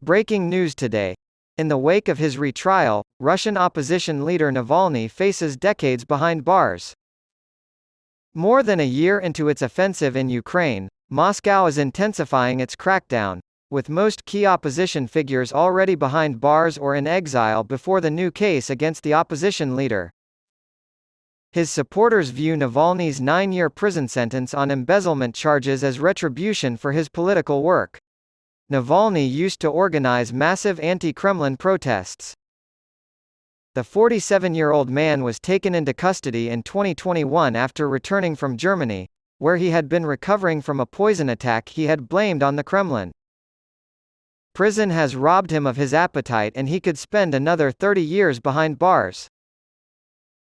Breaking news today. In the wake of his retrial, Russian opposition leader Navalny faces decades behind bars. More than a year into its offensive in Ukraine, Moscow is intensifying its crackdown, with most key opposition figures already behind bars or in exile before the new case against the opposition leader. His supporters view Navalny's 9-year prison sentence on embezzlement charges as retribution for his political work. Navalny used to organize massive anti-Kremlin protests. The 47-year-old man was taken into custody in 2021 after returning from Germany, where he had been recovering from a poison attack he had blamed on the Kremlin. Prison has robbed him of his appetite and he could spend another 30 years behind bars.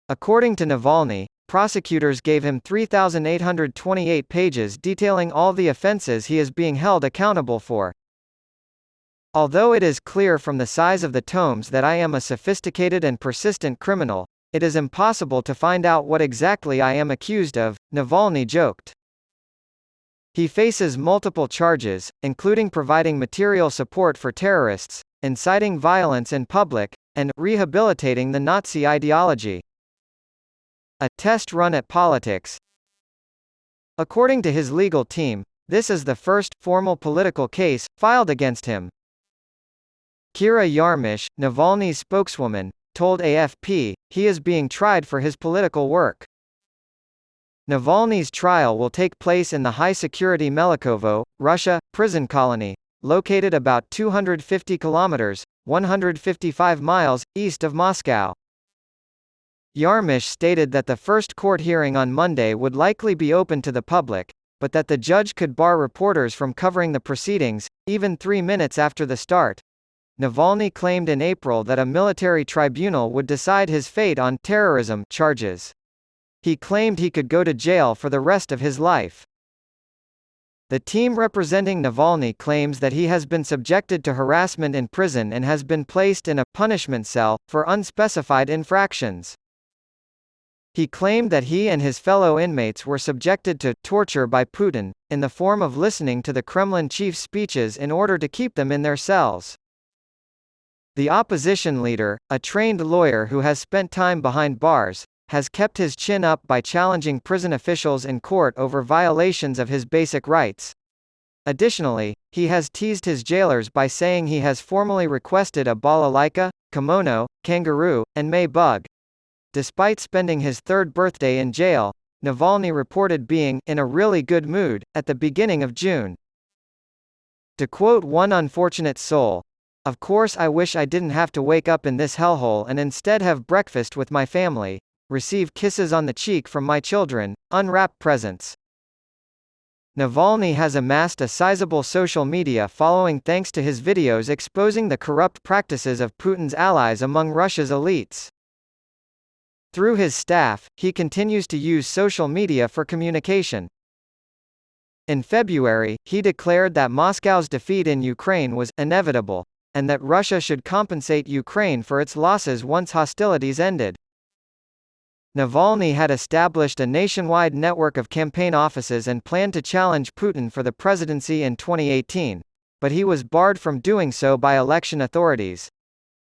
According to Navalny, prosecutors gave him 3,828 pages detailing all the offenses he is being held accountable for. Although it is clear from the size of the tomes that I am a sophisticated and persistent criminal, it is impossible to find out what exactly I am accused of, Navalny joked. He faces multiple charges, including providing material support for terrorists, inciting violence in public, and rehabilitating the Nazi ideology. A test run at politics. According to his legal team, this is the first formal political case filed against him. Kira Yarmysh, Navalny's spokeswoman, told AFP, he is being tried for his political work. Navalny's trial will take place in the high-security Melikovo, Russia, prison colony, located about 250 kilometers, 155 miles, east of Moscow. Yarmysh stated that the first court hearing on Monday would likely be open to the public, but that the judge could bar reporters from covering the proceedings, even 3 minutes after the start. Navalny claimed in April that a military tribunal would decide his fate on terrorism charges. He claimed he could go to jail for the rest of his life. The team representing Navalny claims that he has been subjected to harassment in prison and has been placed in a punishment cell for unspecified infractions. He claimed that he and his fellow inmates were subjected to torture by Putin, in the form of listening to the Kremlin chief's speeches in order to keep them in their cells. The opposition leader, a trained lawyer who has spent time behind bars, has kept his chin up by challenging prison officials in court over violations of his basic rights. Additionally, he has teased his jailers by saying he has formally requested a balalaika, kimono, kangaroo, and may bug. Despite spending his third birthday in jail, Navalny reported being in a really good mood at the beginning of June. To quote one unfortunate soul, "Of course I wish I didn't have to wake up in this hellhole and instead have breakfast with my family, receive kisses on the cheek from my children, unwrap presents." Navalny has amassed a sizable social media following thanks to his videos exposing the corrupt practices of Putin's allies among Russia's elites. Through his staff, he continues to use social media for communication. In February, he declared that Moscow's defeat in Ukraine was inevitable, and that Russia should compensate Ukraine for its losses once hostilities ended. Navalny had established a nationwide network of campaign offices and planned to challenge Putin for the presidency in 2018, but he was barred from doing so by election authorities.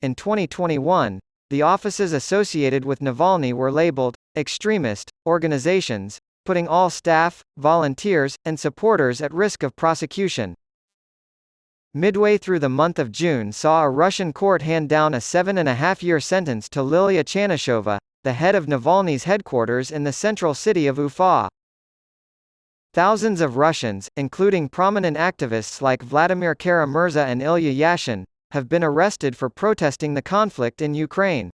In 2021, the offices associated with Navalny were labeled extremist organizations, putting all staff, volunteers, and supporters at risk of prosecution. Midway through the month of June saw a Russian court hand down a 7.5-year sentence to Lilia Chanishova, the head of Navalny's headquarters in the central city of Ufa. Thousands of Russians, including prominent activists like Vladimir Kara-Murza and Ilya Yashin, have been arrested for protesting the conflict in Ukraine.